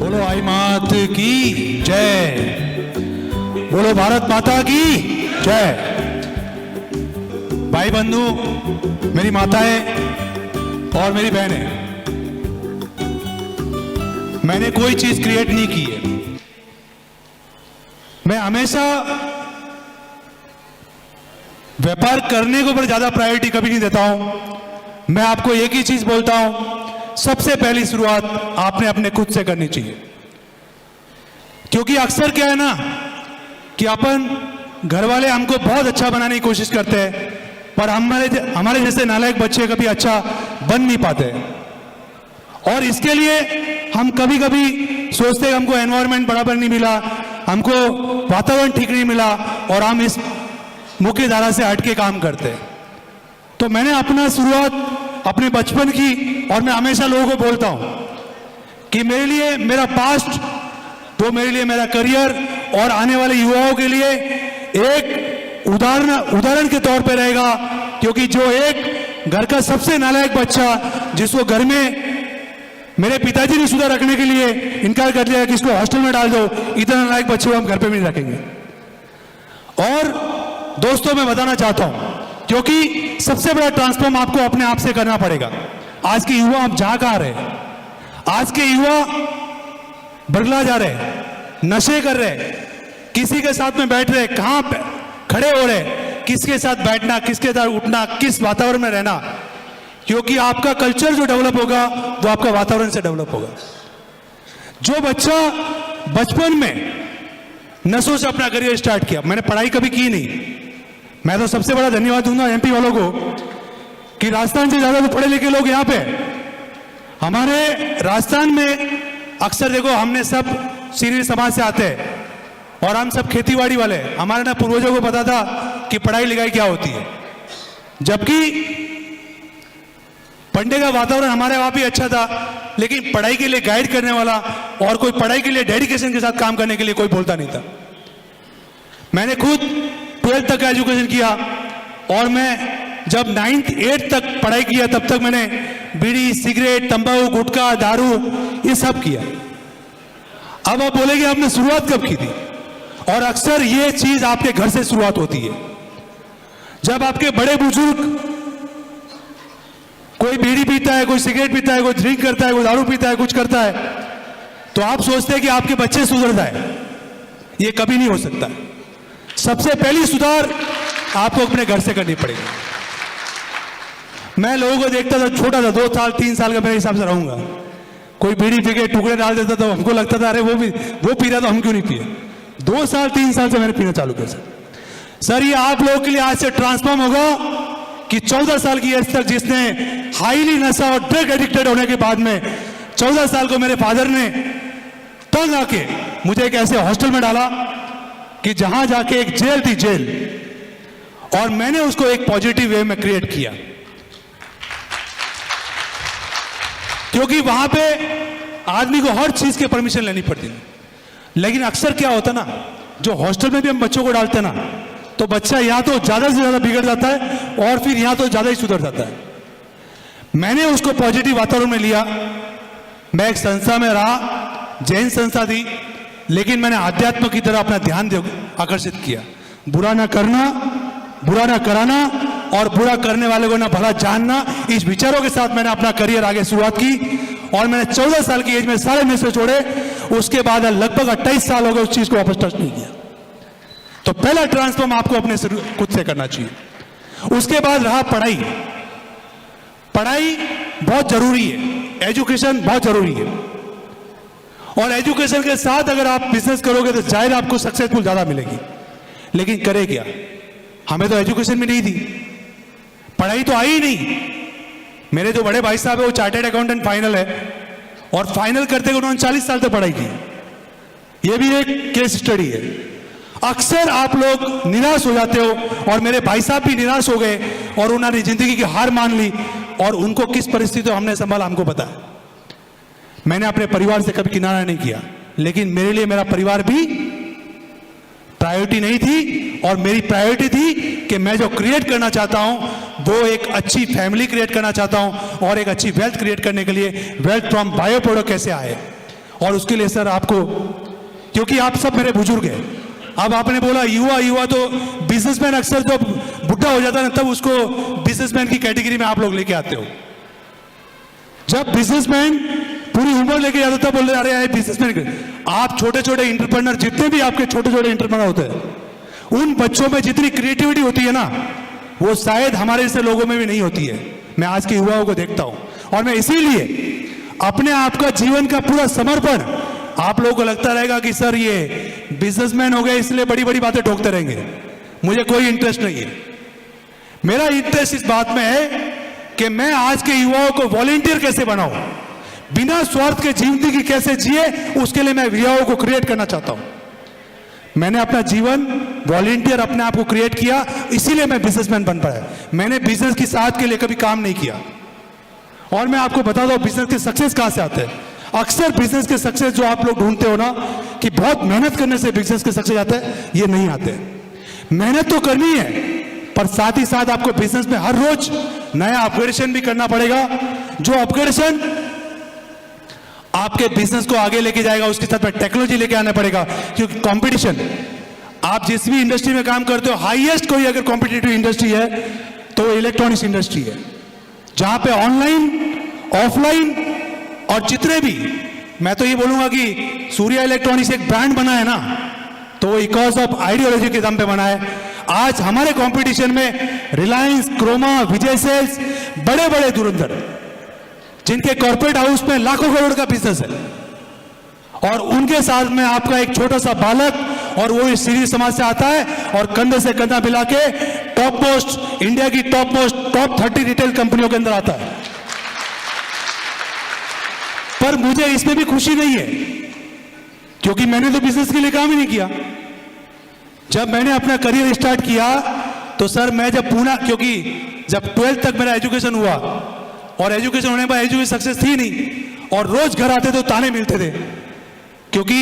बोलो आई मात की जय, बोलो भारत माता की जय। भाई बंधु, मेरी माताएं और मेरी बहनें, मैंने कोई चीज क्रिएट नहीं की है। मैं हमेशा व्यापार करने को पर ज्यादा प्रायोरिटी कभी नहीं देता हूं। मैं आपको एक ही चीज बोलता हूं, सबसे पहली शुरुआत आपने अपने खुद से करनी चाहिए। क्योंकि अक्सर क्या है ना कि अपन घर वाले हमको बहुत अच्छा बनाने की कोशिश करते हैं, पर हमारे जैसे नालायक बच्चे कभी अच्छा बन नहीं पाते। और इसके लिए हम कभी कभी सोचते हैं हमको एनवायरनमेंट बराबर नहीं मिला, हमको वातावरण ठीक नहीं मिला, और हम इस मुख्य धारा से हटके काम करते हैं। तो मैंने अपना शुरुआत अपने बचपन की, और मैं हमेशा लोगों को बोलता हूं कि मेरे लिए मेरा पास्ट, वो मेरे लिए मेरा करियर और आने वाले युवाओं के लिए एक उदाहरण के तौर पे रहेगा। क्योंकि जो एक घर का सबसे नालायक बच्चा, जिसको घर में मेरे पिताजी ने सुधार रखने के लिए इनकार कर दिया कि इसको हॉस्टल में डाल दो, इतना नालायक बच्चे को हम घर पे भी नहीं रखेंगे। और दोस्तों, मैं बताना चाहता हूं, क्योंकि सबसे बड़ा ट्रांसफॉर्म आपको अपने आप से करना पड़ेगा। आज के युवा आप जहां कहां रहे, आज के युवा बरगला जा रहे, नशे कर रहे, किसी के साथ में बैठ रहे, कहां खड़े हो रहे, किसके साथ बैठना, किसके साथ उठना, किस वातावरण में रहना। क्योंकि आपका कल्चर जो डेवलप होगा वो आपका वातावरण से डेवलप होगा। जो बच्चा बचपन में नशों से अपना करियर स्टार्ट किया, मैंने पढ़ाई कभी की नहीं, मैं तो सबसे बड़ा धन्यवाद दूंगा एमपी वालों को कि राजस्थान से ज्यादा तो पढ़े लिखे लोग यहाँ पे। हमारे राजस्थान में अक्सर देखो, हमने सब सीनियर समाज से आते हैं और हम सब खेतीबाड़ी वाले, हमारे ना पूर्वजों को पता था कि पढ़ाई लिखाई क्या होती है। जबकि पढ़ने का वातावरण हमारे वहां भी अच्छा था, लेकिन पढ़ाई के लिए गाइड करने वाला और कोई पढ़ाई के लिए डेडिकेशन के साथ काम करने के लिए कोई बोलता नहीं था। मैंने खुद 12th तक का एजुकेशन किया, और मैं जब 9th 8th तक पढ़ाई किया, तब तक मैंने बीड़ी, सिगरेट, तंबाकू, गुटखा, दारू, ये सब किया। अब आप बोलेंगे आपने शुरुआत कब की थी? और अक्सर ये चीज आपके घर से शुरुआत होती है। जब आपके बड़े बुजुर्ग, कोई बीड़ी पीता है, कोई सिगरेट पीता है, कोई ड्रिंक करता है, कोई दारू पीता है, कुछ करता है, तो आप सोचते हैं कि आपके बच्चे सुधर जाए। ये कभी नहीं हो सकता। सबसे पहली सुधार आपको अपने घर से करनी पड़ेगी। मैं लोगों को देखता था, छोटा था, 2 साल 3 साल का मेरे हिसाब से रहूंगा, कोई बीड़ी पी के टुकड़े डाल देता तो हमको लगता था अरे वो पी रहा तो हम क्यों नहीं पिए। 2 साल 3 साल से मैंने पीना चालू किया। सर, ये आप लोगों के लिए आज से ट्रांसफॉर्म होगा कि 14 साल की एज तक जिसने हाईली नशा और ड्रग एडिक्टेड होने के बाद में 14 साल को मेरे फादर ने तंग आके मुझे एक ऐसे हॉस्टल में डाला कि जहां जाके एक जेल थी, जेल, और मैंने उसको एक पॉजिटिव वे में क्रिएट किया। क्योंकि वहां पे आदमी को हर चीज की परमिशन लेनी पड़ती है। लेकिन अक्सर क्या होता ना, जो हॉस्टल में भी हम बच्चों को डालते हैं ना, तो बच्चा या तो ज्यादा से ज्यादा बिगड़ जाता है और फिर यहां तो ज्यादा ही सुधर जाता है। मैंने उसको पॉजिटिव वातावरण में लिया। मैं एक संस्था में रहा, जैन संस्था थी, लेकिन मैंने आध्यात्म की तरफ अपना ध्यान आकर्षित किया। बुरा ना करना, बुरा ना कराना, और बुरा करने वाले को ना भला जानना, इस विचारों के साथ मैंने अपना करियर आगे शुरुआत की। और मैंने 14 साल की एज में सारे नशे छोड़े। उसके बाद लगभग 28 साल हो गए उस चीज को वापस टच नहीं किया। तो पहला ट्रांसफॉर्म आपको अपने खुद से करना चाहिए। उसके बाद रहा पढ़ाई। पढ़ाई बहुत जरूरी है, एजुकेशन बहुत जरूरी है, और एजुकेशन के साथ अगर आप बिजनेस करोगे तो जाहिर आपको सक्सेसफुल ज्यादा मिलेगी। लेकिन करे क्या? हमें तो एजुकेशन भी नहीं थी, पढ़ाई तो आई ही नहीं। मेरे जो बड़े भाई साहब है वो चार्टर्ड अकाउंटेंट फाइनल है, और फाइनल करते हुए उन्होंने 40 साल तक पढ़ाई की। यह भी एक केस स्टडी है। अक्सर आप लोग निराश हो जाते हो, और मेरे भाई साहब भी निराश हो गए और उन्होंने जिंदगी की हार मान ली, और उनको किस परिस्थितियों हमने संभाला हमको पता है। मैंने अपने परिवार से कभी किनारा नहीं किया, लेकिन मेरे लिए मेरा परिवार भी प्रायोरिटी नहीं थी, और मेरी प्रायोरिटी थी कि मैं जो क्रिएट करना चाहता हूं वो एक अच्छी फैमिली क्रिएट करना चाहता हूं, और एक अच्छी वेल्थ क्रिएट करने के लिए वेल्थ फ्रॉम बायो प्रोडक्ट कैसे आए। और उसके लिए सर आपको, क्योंकि आप सब मेरे बुजुर्ग हैं, अब आपने बोला युवा युवा, तो बिजनेसमैन अक्सर जब बुढ़ा हो जाता है ना तब उसको बिजनेसमैन की कैटेगरी में आप लोग लेके आते हो। जब बिजनेसमैन पूरी उम्र लेके जाते तब बोलते अरे यार बिजनेसमैन। आप छोटे छोटे इंटरप्रेन्योर, जितने भी आपके छोटे छोटे इंटरप्रेन्योर होते हैं, उन बच्चों में जितनी क्रिएटिविटी होती है ना, वो शायद हमारे जैसे लोगों में भी नहीं होती है। मैं आज के युवाओं को देखता हूं और मैं इसीलिए अपने आप का जीवन का पूरा समर्पण, आप लोगों को लगता रहेगा कि सर ये बिजनेसमैन हो गए इसलिए बड़ी बड़ी बातें ठोकते रहेंगे, मुझे कोई इंटरेस्ट नहीं है। मेरा इंटरेस्ट इस बात में है कि मैं आज के युवाओं को वॉलंटियर कैसे बनाऊं, बिना स्वार्थ के जिंदगी कैसे जिए, उसके लिए मैं युवाओं को क्रिएट करना चाहता हूं। मैंने अपना जीवन वॉलंटियर अपने आप को क्रिएट किया, इसीलिए मैं बिजनेसमैन बन पाया। मैंने बिजनेस की साथ के लिए कभी काम नहीं किया। और मैं आपको बता दूं बिजनेस के सक्सेस कहां से आते हैं। अक्सर बिजनेस के सक्सेस जो आप लोग ढूंढते हो ना कि बहुत मेहनत करने से बिजनेस के सक्सेस आते हैं, ये नहीं आते। मेहनत तो करनी है, पर साथ ही साथ आपको बिजनेस में हर रोज नया अपग्रेडेशन भी करना पड़ेगा। जो अपग्रेडेशन आपके बिजनेस को आगे लेके जाएगा, उसके साथ में टेक्नोलॉजी लेके आना पड़ेगा। क्योंकि कंपटीशन, आप जिस भी इंडस्ट्री में काम करते हो, हाईएस्ट कोई अगर कॉम्पिटिटिव इंडस्ट्री है तो इलेक्ट्रॉनिक्स इंडस्ट्री है, जहां पे ऑनलाइन ऑफलाइन और जितने भी, मैं तो ये बोलूंगा कि सूर्या इलेक्ट्रॉनिक्स एक ब्रांड बना है ना, तो वो बिकॉज ऑफ आइडियोलॉजी के दम पे बना है। आज हमारे कंपटीशन में रिलायंस, क्रोमा, विजय सेल्स, बड़े बड़े धुरंधर जिनके कॉर्पोरेट हाउस में लाखों करोड़ का बिजनेस है, और उनके साथ में आपका एक छोटा सा बालक, और वो इस सीधी समाज से आता है और कंधे से कंधा मिला के टॉप मोस्ट, इंडिया की टॉप मोस्ट, टॉप 30 रिटेल कंपनियों के अंदर आता है। पर मुझे इसमें भी खुशी नहीं है, क्योंकि मैंने तो बिजनेस के लिए काम ही नहीं किया। जब मैंने अपना करियर स्टार्ट किया तो सर मैं जब पूना, क्योंकि जब 12th तक मेरा एजुकेशन हुआ, और एजुकेशन होने पर एजुकेशन सक्सेस थी नहीं, और रोज घर आते तो ताने मिलते थे, क्योंकि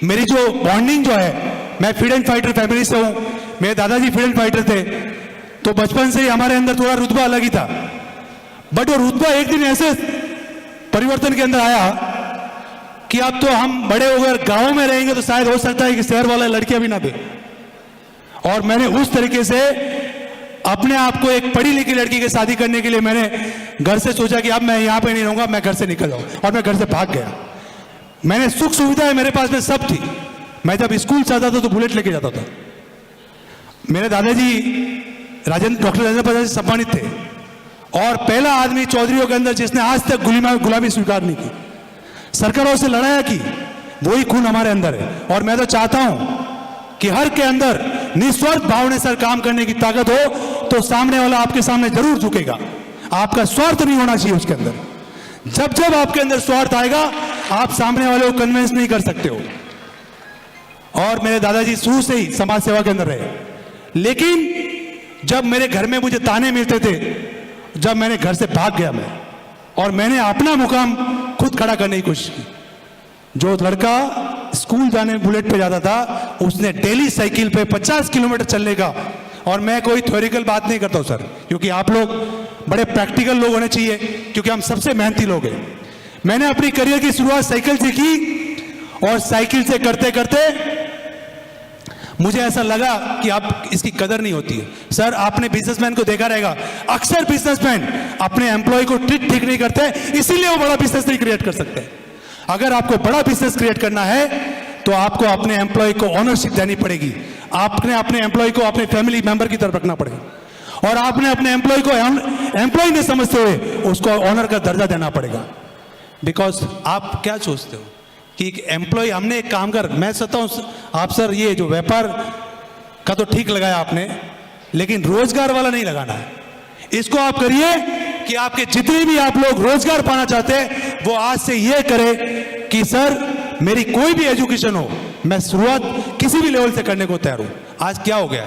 मेरी जो बॉन्डिंग जो है, मैं फ्रीडम फाइटर फैमिली से हूं, मेरे दादाजी फ्रीडम फाइटर थे, तो बचपन से ही हमारे अंदर थोड़ा रुतबा अलग ही था। बट वो रुतबा एक दिन ऐसे परिवर्तन के अंदर आया कि अब तो हम बड़े हो गए, गाँव में रहेंगे तो शायद हो सकता है कि शहर वाले लड़कियां भी ना दे। और मैंने उस तरीके से अपने आप को, एक पढ़ी लिखी लड़की की शादी करने के लिए मैंने घर से सोचा कि अब मैं यहां पे नहीं रहूंगा, मैं घर से निकल जाऊं, और मैं घर से भाग गया। मैंने सुख सुविधाएं मेरे पास में सब थी। मैं जब स्कूल से आता था तो बुलेट लेके जाता था। मेरे दादाजी डॉक्टर राजेंद्र प्रसाद जी सम्मानित थे, और पहला आदमी चौधरीयों के अंदर जिसने आज तक गुलामी स्वीकार नहीं की, सरकारों से लड़ाया की, वही खून हमारे अंदर है। और मैं तो चाहता हूं कि हर के अंदर निस्वार्थ भावना से काम करने की ताकत हो, तो सामने वाला आपके सामने जरूर झुकेगा। आपका स्वार्थ नहीं होना चाहिए उसके अंदर। जब जब आपके अंदर स्वार्थ आएगा, आप सामने वाले को कन्विंस नहीं कर सकते हो। और मेरे दादाजी शुरू से ही समाज सेवा के अंदर रहे, लेकिन जब मेरे घर में मुझे ताने मिलते थे, जब मैंने घर से भाग गया मैं, और मैंने अपना मुकाम खुद खड़ा करने की कोशिश की। जो लड़का स्कूल जाने बुलेट पे जाता था, उसने डेली साइकिल पे 50 किलोमीटर चलने का। और मैं कोई थ्योरिकल बात नहीं करता हूं सर, क्योंकि आप लोग बड़े प्रैक्टिकल लोग होने चाहिए, क्योंकि हम सबसे मेहनती लोग हैं। मैंने अपनी करियर की शुरुआत साइकिल से की, और साइकिल से करते करते मुझे ऐसा लगा कि अब इसकी कदर नहीं होती है। सर आपने बिजनेसमैन को देखा रहेगा, अक्सर बिजनेसमैन अपने एम्प्लॉय को ट्रीट ठीक नहीं करते, इसीलिए वो बड़ा बिजनेस नहीं क्रिएट कर सकते। अगर आपको बड़ा बिजनेस क्रिएट करना है तो आपको अपने एम्प्लॉय को ऑनरशिप देनी पड़ेगी। आपने अपने एम्प्लॉय को अपने फैमिली मेंबर की तरफ रखना पड़ेगा, और आपने अपने एम्प्लॉय को एम्प्लॉय नहीं समझते हुए उसको ऑनर का दर्जा देना पड़ेगा। बिकॉज आप क्या सोचते हो कि एक एम्प्लॉय, हमने एक काम कर, मैं सोचता हूं आप सर ये जो व्यापार का तो ठीक लगाया आपने, लेकिन रोजगार वाला नहीं लगाना है। इसको आप करिए कि आपके जितने भी आप लोग रोजगार पाना चाहते हैं, वो आज से ये करें कि सर मेरी कोई भी एजुकेशन हो, मैं शुरुआत किसी भी लेवल से करने को तैयार हूं। आज क्या हो गया,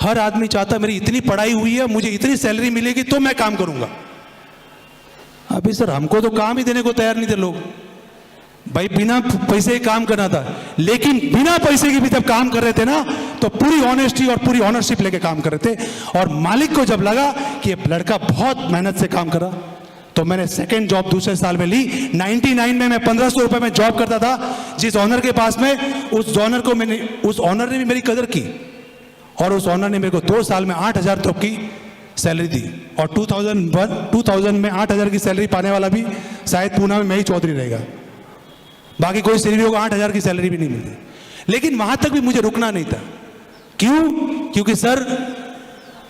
हर आदमी चाहता मेरी इतनी पढ़ाई हुई है, मुझे इतनी सैलरी मिलेगी तो मैं काम करूंगा। अभी सर हमको तो काम ही देने को तैयार नहीं थे लोग। भाई बिना पैसे ही काम करना था, लेकिन बिना पैसे के भी जब काम कर रहे थे ना, तो पूरी ऑनेस्टी और पूरी ऑनरशिप लेके काम कर रहे थे। और मालिक को जब लगा कि ये लड़का बहुत मेहनत से काम कर रहा, तो मैंने सेकंड जॉब दूसरे साल में ली। 99 में मैं 1500 रुपये में जॉब करता था जिस ऑनर के पास में, उस ऑनर ने भी मेरी कदर की और उस ऑनर ने मेरे को 2 साल में 8000 तक की सैलरी दी। और 2000 में 8000 की सैलरी पाने वाला भी शायद पूना में मैं ही चौधरी रहेगा, बाकी कोई सैलरी को 8000 की सैलरी भी नहीं मिलती। लेकिन वहां तक भी मुझे रुकना नहीं था। क्यों? क्योंकि सर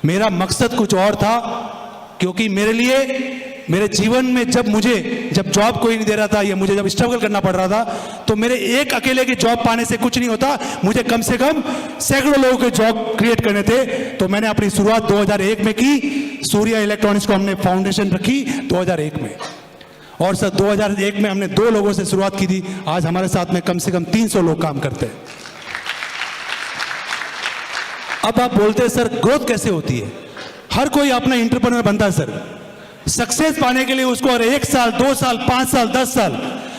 मेरा मकसद कुछ और था। क्योंकि मेरे लिए, मेरे जीवन में जब जॉब कोई नहीं दे रहा था या मुझे जब स्ट्रगल करना पड़ रहा था, तो मेरे एक अकेले की जॉब पाने से कुछ नहीं होता, मुझे कम से कम सैकड़ों लोगों के जॉब क्रिएट करने थे। तो मैंने अपनी शुरुआत 2001 में की। सूर्या इलेक्ट्रॉनिक्स को हमने फाउंडेशन रखी 2001 में, और सर 2001 में हमने 2 लोगों से शुरुआत की थी। आज हमारे साथ में कम से कम 300 लोग काम करते हैं। अब आप बोलते हैं सर ग्रोथ कैसे होती है? हर कोई अपना एंटरप्रेन्योर बनता है सर। सक्सेस पाने के लिए उसको और 1 साल, 2 साल, 5 साल, 10 साल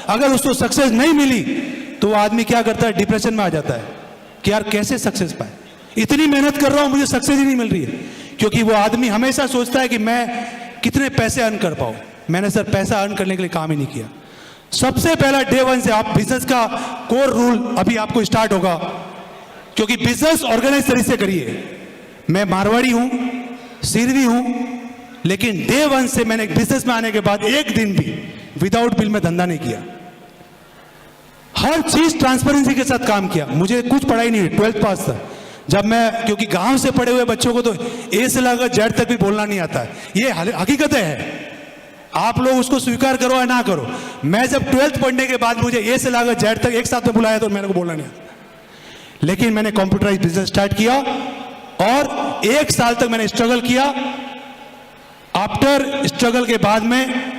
अगर उसको सक्सेस नहीं मिली तो वो आदमी क्या करता है? डिप्रेशन में आ जाता है कि यार कैसे सक्सेस पाए, इतनी मेहनत कर रहा हूं मुझे सक्सेस ही नहीं मिल रही है। क्योंकि वो आदमी हमेशा सोचता है कि मैं कितने पैसे अर्न कर पाऊं। मैंने सर पैसा अर्न करने के लिए काम ही नहीं किया। सबसे पहला डे 1 से आप बिजनेस का कोर रूल अभी आपको स्टार्ट होगा, क्योंकि बिजनेस ऑर्गेनाइज तरीके से करिए। मैं मारवाड़ी हूं, सिरवी हूं, लेकिन डे 1 से मैंने बिजनेस में आने के बाद एक दिन भी विदाउट बिल में धंधा नहीं किया। हर चीज ट्रांसपेरेंसी के साथ काम किया। मुझे कुछ पढ़ाई नहीं, 12th पास था जब मैं, क्योंकि गांव से पढ़े हुए बच्चों को तो ए से लेकर जेड तक भी बोलना नहीं आता है। ये हकीकत है, आप लोग उसको स्वीकार करो या ना करो। मैं जब 12th पढ़ने के बाद मुझे ए से लेकर जेड तक एक साथ में बुलाया तो मेरे को बोलना नहीं आता। लेकिन मैंने कंप्यूटराइज बिजनेस स्टार्ट किया और 1 साल तक मैंने स्ट्रगल किया। आफ्टर स्ट्रगल के बाद में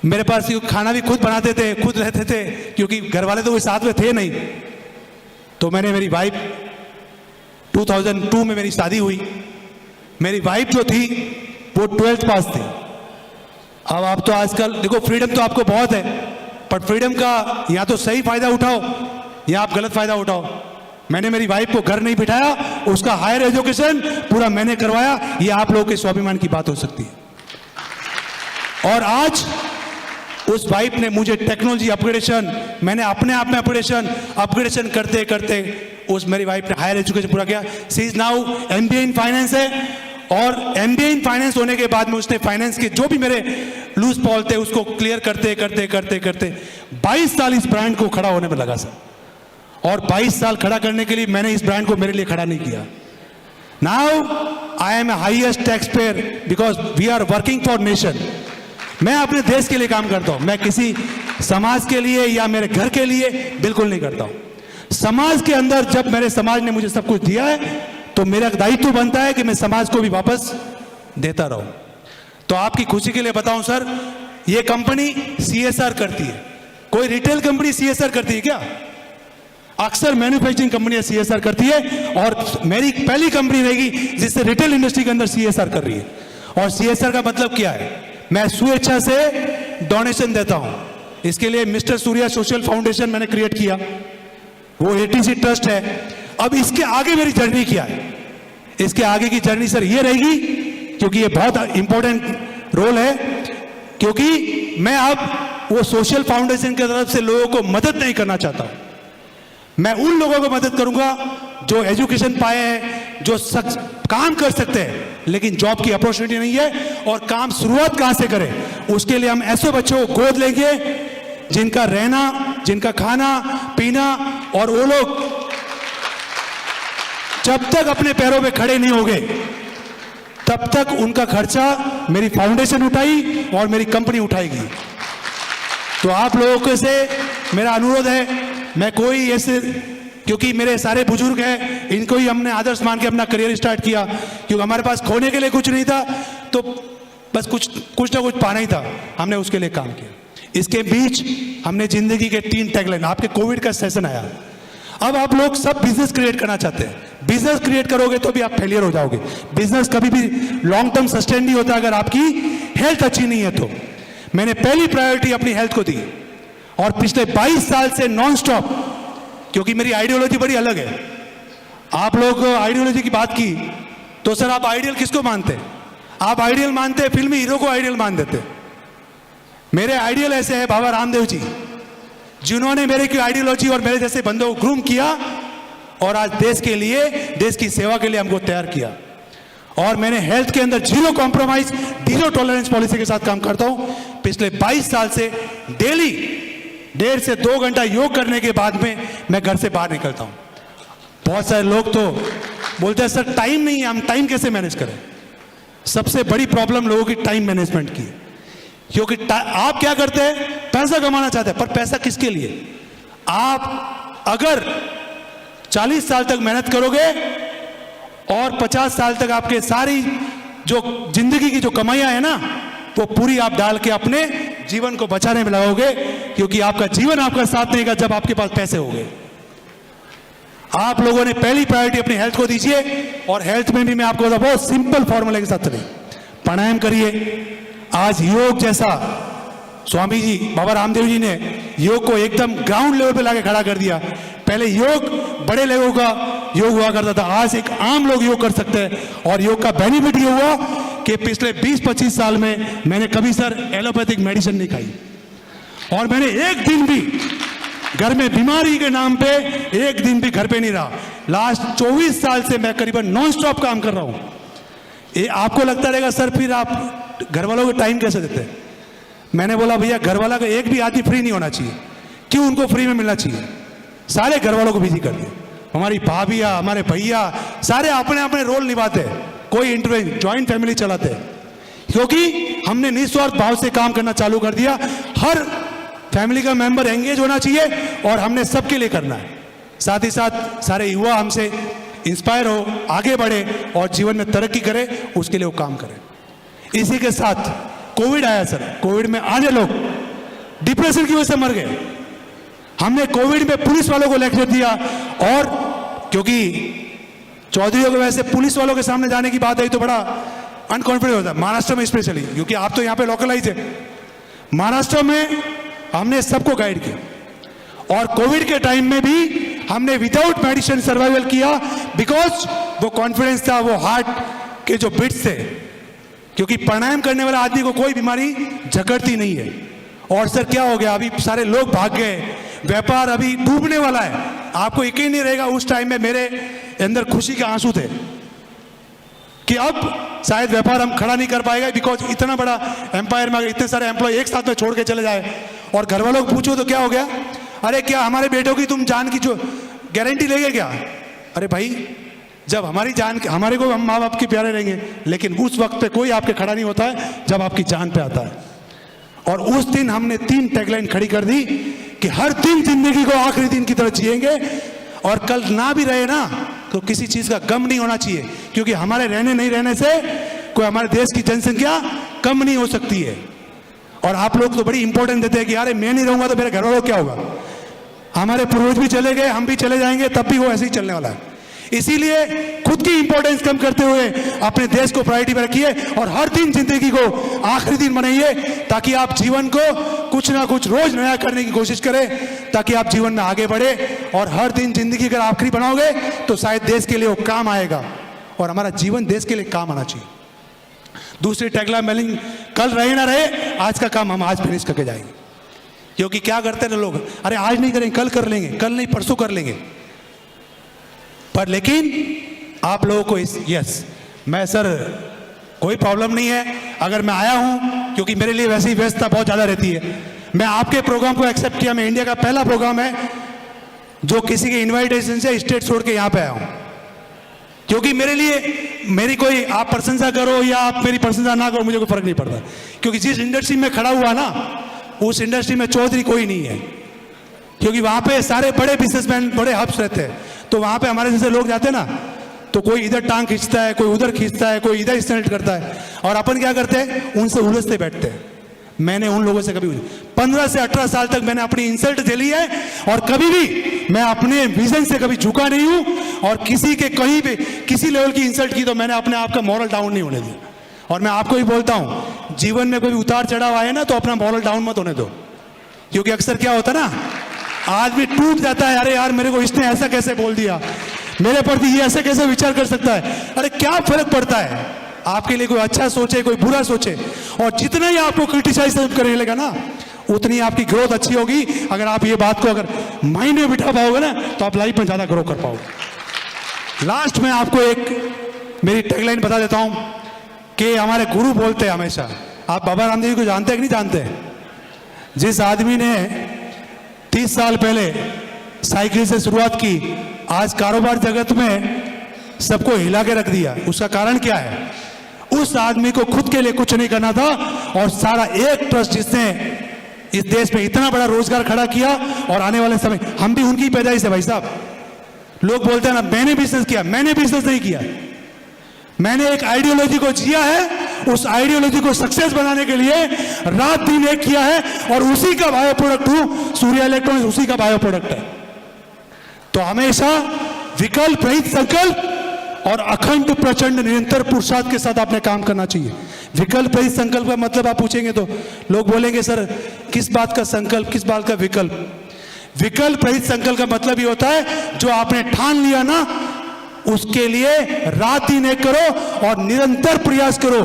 मेरे पास खाना भी खुद बनाते थे, खुद रहते थे, क्योंकि घर वाले तो कोई साथ में थे नहीं। तो मैंने, मेरी वाइफ 2002 में मेरी शादी हुई। मेरी वाइफ जो थी वो 12th पास थी। अब आप तो आजकल देखो फ्रीडम तो आपको बहुत है, पर फ्रीडम का या तो सही फायदा उठाओ या आप गलत फायदा उठाओ। मैंने मेरी वाइफ को घर नहीं बिठाया, उसका हायर एजुकेशन पूरा मैंने करवाया। ये आप लोगों के स्वाभिमान की बात हो सकती है। और आज उस वाइफ ने मुझे टेक्नोलॉजी अपग्रेडेशन, मैंने अपने आप में अपग्रेडेशन करते करते उस मेरी वाइफ ने हायर एजुकेशन पूरा किया। She is now MBA in finance है, और MBA इन फाइनेंस होने के बाद में उसने फाइनेंस के जो भी मेरे लूज पॉल थे उसको क्लियर करते करते करते करते 22 साल इस ब्रांड को खड़ा होने में लगा सर। और 22 साल खड़ा करने के लिए मैंने इस ब्रांड को मेरे लिए खड़ा नहीं किया। Now I am a highest tax payer because we are working for nation. मैं अपने देश के लिए काम करता हूं, मैं किसी समाज के लिए या मेरे घर के लिए बिल्कुल नहीं करता हूं। समाज के अंदर जब मेरे समाज ने मुझे सब कुछ दिया है तो मेरा दायित्व बनता है कि मैं समाज को भी वापस देता रहूं। तो आपकी खुशी के लिए बताऊं सर, ये कंपनी CSR करती है। कोई रिटेल कंपनी CSR करती है क्या? अक्सर मैन्युफैक्चरिंग कंपनियां CSR करती है, और मेरी पहली कंपनी रहेगी जिससे रिटेल इंडस्ट्री के अंदर CSR कर रही है। और CSR का मतलब क्या है? मैं स्वेच्छा से डोनेशन देता हूं। इसके लिए मिस्टर सूर्या सोशल फाउंडेशन मैंने क्रिएट किया, वो ATC ट्रस्ट है। अब इसके आगे मेरी जर्नी क्या है? इसके आगे की जर्नी सर ये रहेगी, क्योंकि ये बहुत इंपॉर्टेंट रोल है, क्योंकि मैं अब वो सोशल फाउंडेशन की तरफ से लोगों को मदद नहीं करना चाहता हूं। मैं उन लोगों को मदद करूंगा जो एजुकेशन पाए हैं, जो काम कर सकते हैं लेकिन जॉब की अपॉर्चुनिटी नहीं है, और काम शुरुआत कहां से करें उसके लिए हम ऐसे बच्चों को गोद लेंगे जिनका रहना, जिनका खाना पीना, और वो लोग जब तक अपने पैरों पे खड़े नहीं होंगे तब तक उनका खर्चा मेरी फाउंडेशन उठाई और मेरी कंपनी उठाएगी। तो आप लोगों के से मेरा अनुरोध है, मैं कोई ऐसे, क्योंकि मेरे सारे बुजुर्ग हैं, इनको ही हमने आदर्श मान के अपना करियर स्टार्ट किया, क्योंकि हमारे पास खोने के लिए कुछ नहीं था, तो बस कुछ ना कुछ पाना ही था, हमने उसके लिए काम किया। इसके बीच हमने जिंदगी के 3 टैगलाइन, आपके कोविड का सेशन आया, अब आप लोग सब बिजनेस क्रिएट करना चाहते हैं। बिजनेस क्रिएट करोगे तो भी आप फेलियर हो जाओगे। बिजनेस कभी भी लॉन्ग टर्म सस्टेन नहीं होता अगर आपकी हेल्थ अच्छी नहीं है। तो मैंने पहली प्रायोरिटी अपनी हेल्थ को दी, और पिछले 22 साल से नॉन स्टॉप, क्योंकि मेरी आइडियोलॉजी बड़ी अलग है। आप लोग आइडियोलॉजी की बात की तो सर आप आइडियल किसको मानते हैं? आप आइडियल मानते हैं फिल्मी हीरो को आइडियल मान देते हैं। मेरे आइडियल ऐसे है बाबा रामदेव जी, जिन्होंने मेरे की आइडियोलॉजी और मेरे जैसे बंदों को ग्रूम किया और आज देश के लिए, देश की सेवा के लिए हमको तैयार किया। और मैंने हेल्थ के अंदर zero compromise, zero tolerance policy के साथ काम करता हूं। पिछले 22 साल से डेली 1.5 से 2 घंटा योग करने के बाद में मैं घर से बाहर निकलता हूं। बहुत सारे लोग तो बोलते हैं सर टाइम नहीं है, हम टाइम कैसे मैनेज करें। सबसे बड़ी प्रॉब्लम लोगों की टाइम मैनेजमेंट की है, क्योंकि आप क्या करते हैं, पैसा कमाना चाहते हैं, पर पैसा किसके लिए। आप अगर 40 साल तक मेहनत करोगे और 50 साल तक आपके सारी जो जिंदगी की जो कमाइयां है ना, वो पूरी आप डाल के अपने जीवन को बचाने में लगाओगे, क्योंकि आपका जीवन आपका साथ देगा जब आपके पास पैसे होंगे। आप लोगों ने पहली प्रायोरिटी अपनी हेल्थ को दीजिए, और हेल्थ में भी मैं आपको बता बहुत सिंपल फॉर्मूले के साथ चलिए। प्राणायाम करिए। आज योग जैसा स्वामी जी बाबा रामदेव जी ने योग को एकदम ग्राउंड लेवल पे लाके खड़ा कर दिया। पहले योग बड़े लोगों का योग हुआ करता था, आज एक आम लोग योग कर सकते हैं। और योग का बेनिफिट ये हुआ कि पिछले 20-25 साल में मैंने कभी सर एलोपैथिक मेडिसिन नहीं खाई, और मैंने एक दिन भी घर में बीमारी के नाम पे एक दिन भी घर पे नहीं रहा। लास्ट 24 साल से मैं करीबन नॉन स्टॉप काम कर रहा हूं। ये आपको लगता रहेगा सर फिर आप घर वालों को टाइम कैसे देते हैं। मैंने बोला भैया घर वाला का एक भी आदमी फ्री नहीं होना चाहिए, क्यों उनको फ्री में मिलना चाहिए। सारे घर वालों को बिजी कर दिया, हमारी भाभियाँ, हमारे भैया सारे अपने अपने रोल निभाते हैं, कोई इंटरव्यू ज्वाइंट फैमिली चलाते हैं, क्योंकि हमने निस्वार्थ भाव से काम करना चालू कर दिया। हर फैमिली का मेंबर एंगेज होना चाहिए और हमने सबके लिए करना है। साथ ही साथ सारे युवा हमसे इंस्पायर हो, आगे बढ़े और जीवन में तरक्की करे, उसके लिए वो काम करें। इसी के साथ कोविड आया सर, कोविड में आधे लोग डिप्रेशन की वजह से मर गए। हमने कोविड में पुलिस वालों को लेक्चर दिया, और क्योंकि चौधरीयों की वजह से पुलिस वालों के सामने जाने की बात आई तो बड़ा अनकॉन्फिडेंट होता है, महाराष्ट्र में स्पेशली, क्योंकि आप तो यहाँ पे लोकलाइज है। महाराष्ट्र में हमने सबको गाइड किया, और कोविड के टाइम में भी हमने विदाउट मेडिसिन सर्वाइवल किया, बिकॉज वो कॉन्फिडेंस था, वो हार्ट के जो बिट्स थे, क्योंकि प्राणायाम करने वाला आदमी को कोई बीमारी जकड़ती नहीं है। और सर क्या हो गया, अभी सारे लोग भाग गए, व्यापार अभी डूबने वाला है। आपको यकीन नहीं रहेगा, उस टाइम में मेरे अंदर खुशी के आंसू थे कि अब शायद व्यापार हम खड़ा नहीं कर पाएगा, बिकॉज इतना बड़ा एम्पायर में अगर इतने सारे एम्प्लॉय एक साथ में छोड़ के चले जाए, और घर वालों को पूछो तो क्या हो गया, अरे क्या हमारे बेटों की तुम जान की जो गारंटी लेंगे क्या। अरे भाई जब हमारी जान, हमारे को हम माँ बाप के प्यारे रहेंगे, लेकिन उस वक्त पे कोई आपके खड़ा नहीं होता है जब आपकी जान पे आता है। और उस दिन हमने 3 टैगलाइन खड़ी कर दी कि हर दिन जिंदगी को आखिरी दिन की तरह जिएंगे, और कल ना भी रहे ना तो किसी चीज का गम नहीं होना चाहिए, क्योंकि हमारे रहने नहीं रहने से कोई हमारे देश की जनसंख्या कम नहीं हो सकती है। और आप लोग तो बड़ी इंपॉर्टेंट देते हैं कि यार मैं नहीं रहूंगा तो मेरे घर वालों क्या होगा। हमारे पूर्वज भी चले गए, हम भी चले जाएंगे, तब भी वो ऐसे ही चलने वाला है। इसीलिए खुद की इंपॉर्टेंस कम करते हुए अपने देश को प्रायोरिटी में रखिए, और हर दिन जिंदगी को आखिरी दिन बनाइए, ताकि आप जीवन को कुछ ना कुछ रोज नया करने की कोशिश करें, ताकि आप जीवन में आगे बढ़े। और हर दिन जिंदगी अगर आखिरी बनाओगे तो शायद देश के लिए वो काम आएगा, और हमारा जीवन देश के लिए काम आना चाहिए। दूसरी टैगलाइन मेलिंग, कल रहे ना रहे, आज का काम हम आज फिनिश करके जाएंगे। क्योंकि क्या करते हैं लोग, अरे आज नहीं करेंगे, कल कर लेंगे, कल नहीं परसों कर लेंगे। पर लेकिन आप लोगों को यस मैं सर कोई प्रॉब्लम नहीं है अगर मैं आया हूं, क्योंकि मेरे लिए वैसे ही व्यस्तता बहुत ज़्यादा रहती है। मैं आपके प्रोग्राम को एक्सेप्ट किया, मैं इंडिया का पहला प्रोग्राम है जो किसी के इन्विटेशन से स्टेट छोड़ के यहाँ पे आया हूँ, क्योंकि मेरे लिए मेरी कोई आप प्रशंसा करो या आप मेरी प्रशंसा ना करो, मुझे कोई फर्क नहीं पड़ता, क्योंकि जिस इंडस्ट्री में खड़ा हुआ ना उस इंडस्ट्री में चौधरी कोई नहीं है, क्योंकि वहाँ पे सारे बड़े बिजनेसमैन, बड़े हब्स रहते हैं। तो वहाँ पे हमारे जैसे लोग जाते हैं ना, तो कोई इधर टांग खींचता है, कोई उधर खींचता है, कोई इधर इंसल्ट करता है, और अपन क्या करते हैं, उनसे उलझते बैठते हैं। मैंने उन लोगों से कभी 15 से 18 साल तक मैंने अपनी इंसल्ट झेली है, और कभी भी मैं अपने विजन से कभी झुका नहीं हूं, और किसी के कहीं पे किसी लेवल की इंसल्ट की तो मैंने अपने आप का मॉरल डाउन नहीं होने दिया। और मैं आपको ही बोलता हूं, जीवन में कोई उतार चढ़ाव आए ना तो अपना मॉरल डाउन मत होने दो, क्योंकि अक्सर क्या होता ना, आदमी टूट जाता है, अरे यार मेरे को इसने ऐसा कैसे बोल दिया, मेरे प्रति ये ऐसे कैसे विचार कर सकता है। अरे क्या फर्क पड़ता है, आपके लिए कोई अच्छा सोचे कोई बुरा सोचे, और जितना ही आपको क्रिटिसाइज करने लगा ना उतनी आपकी ग्रोथ अच्छी होगी। अगर आप ये बात को अगर माइंड में बिठा पाओगे ना तो आप लाइफ में ज़्यादा ग्रो कर पाओगे। लास्ट में आपको एक मेरी टैगलाइन बता देता हूं कि हमारे गुरु बोलते हैं हमेशा, आप बाबा रामदेव जी को जानते हैं कि नहीं जानते? जिस आदमी ने 30 साल पहले साइकिल से शुरुआत की, आज कारोबार जगत में सबको हिला के रख दिया, उसका कारण क्या है? उस आदमी को खुद के लिए कुछ नहीं करना था और सारा एक ट्रस्ट जिसने इस देश में इतना बड़ा रोजगार खड़ा किया, और आने वाले समय हम भी उनकी पैदाइश है भाई साहब। लोग बोलते हैं ना मैंने बिजनेस किया, मैंने बिजनेस नहीं किया, मैंने एक आइडियोलॉजी को जिया है, उस आइडियोलॉजी को सक्सेस बनाने के लिए रात दिन एक किया है, और उसी का बायो प्रोडक्ट हूं। सूर्या इलेक्ट्रॉनिक्स उसी का बायो प्रोडक्ट है। तो हमेशा विकल्प रहित संकल्प और अखंड प्रचंड निरंतर पुरुषार्थ के साथ आपने काम करना चाहिए। विकल्प रहित संकल्प का मतलब आप पूछेंगे तो लोग बोलेंगे सर किस बात का संकल्प, किस बात का विकल्प? विकल्प रहित संकल्प का मतलब ये होता है जो आपने ठान लिया ना उसके लिए रात दिन एक करो और निरंतर प्रयास करो।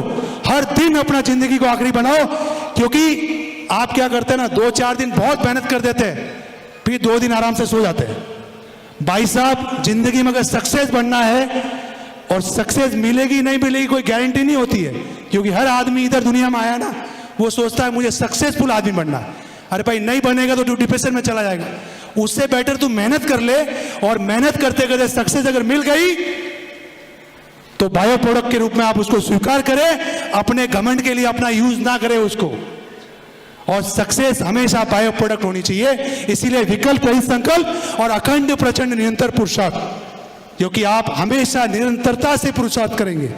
हर दिन अपना जिंदगी को आखिरी बनाओ, क्योंकि आप क्या करते हैं ना 2-4 दिन बहुत मेहनत कर देते हैं, फिर 2 दिन आराम से सो जाते हैं। भाई साहब जिंदगी में अगर सक्सेस बनना है, और सक्सेस मिलेगी नहीं मिलेगी कोई गारंटी नहीं होती है, क्योंकि हर आदमी इधर दुनिया में आया ना वो सोचता है मुझे सक्सेसफुल आदमी बनना है। अरे भाई नहीं बनेगा तो तू डिप्रेशन में चला जाएगा। उससे बेटर तू मेहनत कर ले, और मेहनत करते करते सक्सेस अगर मिल गई तो बायो प्रोडक्ट के रूप में आप उसको स्वीकार करें, अपने घमंड के लिए अपना यूज ना करें उसको। और सक्सेस हमेशा बायो प्रोडक्ट होनी चाहिए। इसीलिए विकल्प रहित संकल्प और अखंड प्रचंड निरंतर पुरुषार्थ, क्योंकि आप हमेशा निरंतरता से पुरुषार्थ करेंगे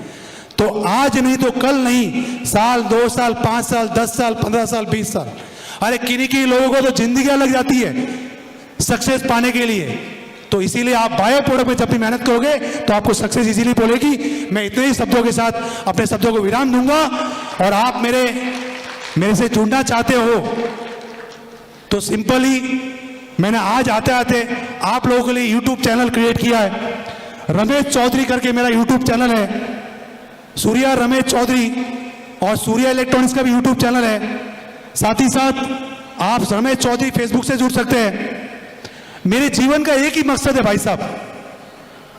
तो आज नहीं तो कल नहीं, साल 2 साल 5 साल 10 साल 15 साल 20 साल, अरे किन्हीं लोगों को तो जिंदगी लग जाती है सक्सेस पाने के लिए। तो इसीलिए आप बायो प्रोडक्ट में जब भी मेहनत करोगे तो आपको सक्सेस इजीली बोलेगी। मैं इतने ही शब्दों के साथ अपने शब्दों को विराम दूंगा, और आप मेरे से जुड़ना चाहते हो तो सिंपली मैंने आज आते आते आप लोगों के लिए यूट्यूब चैनल क्रिएट किया है। रमेश चौधरी करके मेरा यूट्यूब चैनल है, सूर्या रमेश चौधरी, और सूर्या इलेक्ट्रॉनिक्स का भी यूट्यूब चैनल है। साथ ही साथ आप रमेश चौधरी फेसबुक से जुड़ सकते हैं। मेरे जीवन का एक ही मकसद है भाई साहब,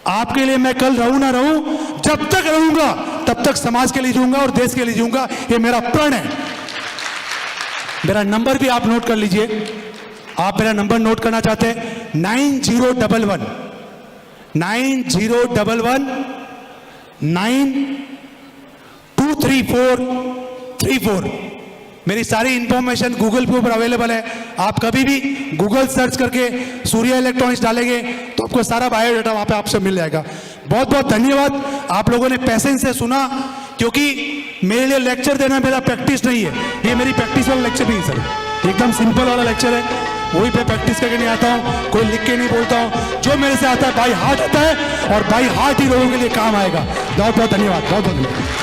आपके लिए मैं कल रहूं ना रहूं, जब तक रहूंगा तब तक समाज के लिए जीऊंगा और देश के लिए जीऊंगा, ये मेरा प्रण है। मेरा नंबर भी आप नोट कर लीजिए। आप मेरा नंबर नोट करना चाहते हैं 9011 923434। मेरी सारी इंफॉर्मेशन गूगल पे ऊपर अवेलेबल है। आप कभी भी गूगल सर्च करके सूर्या इलेक्ट्रॉनिक्स डालेंगे तो आपको सारा बायोडाटा वहाँ पे आपसे मिल जाएगा। बहुत बहुत धन्यवाद, आप लोगों ने पैसेंस से सुना, क्योंकि मेरे लिए लेक्चर देना मेरा प्रैक्टिस नहीं है, ये मेरी प्रैक्टिस वाला लेक्चर नहीं है सर, एकदम सिंपल वाला लेक्चर है। वही पे प्रैक्टिस करके नहीं आता हूँ, कोई लिख के नहीं बोलता हूँ, जो मेरे से आता है बाई हार्ट आता है, और बाई हार्ट ही लोगों के लिए काम आएगा। बहुत बहुत धन्यवाद, बहुत बहुत धन्यवाद।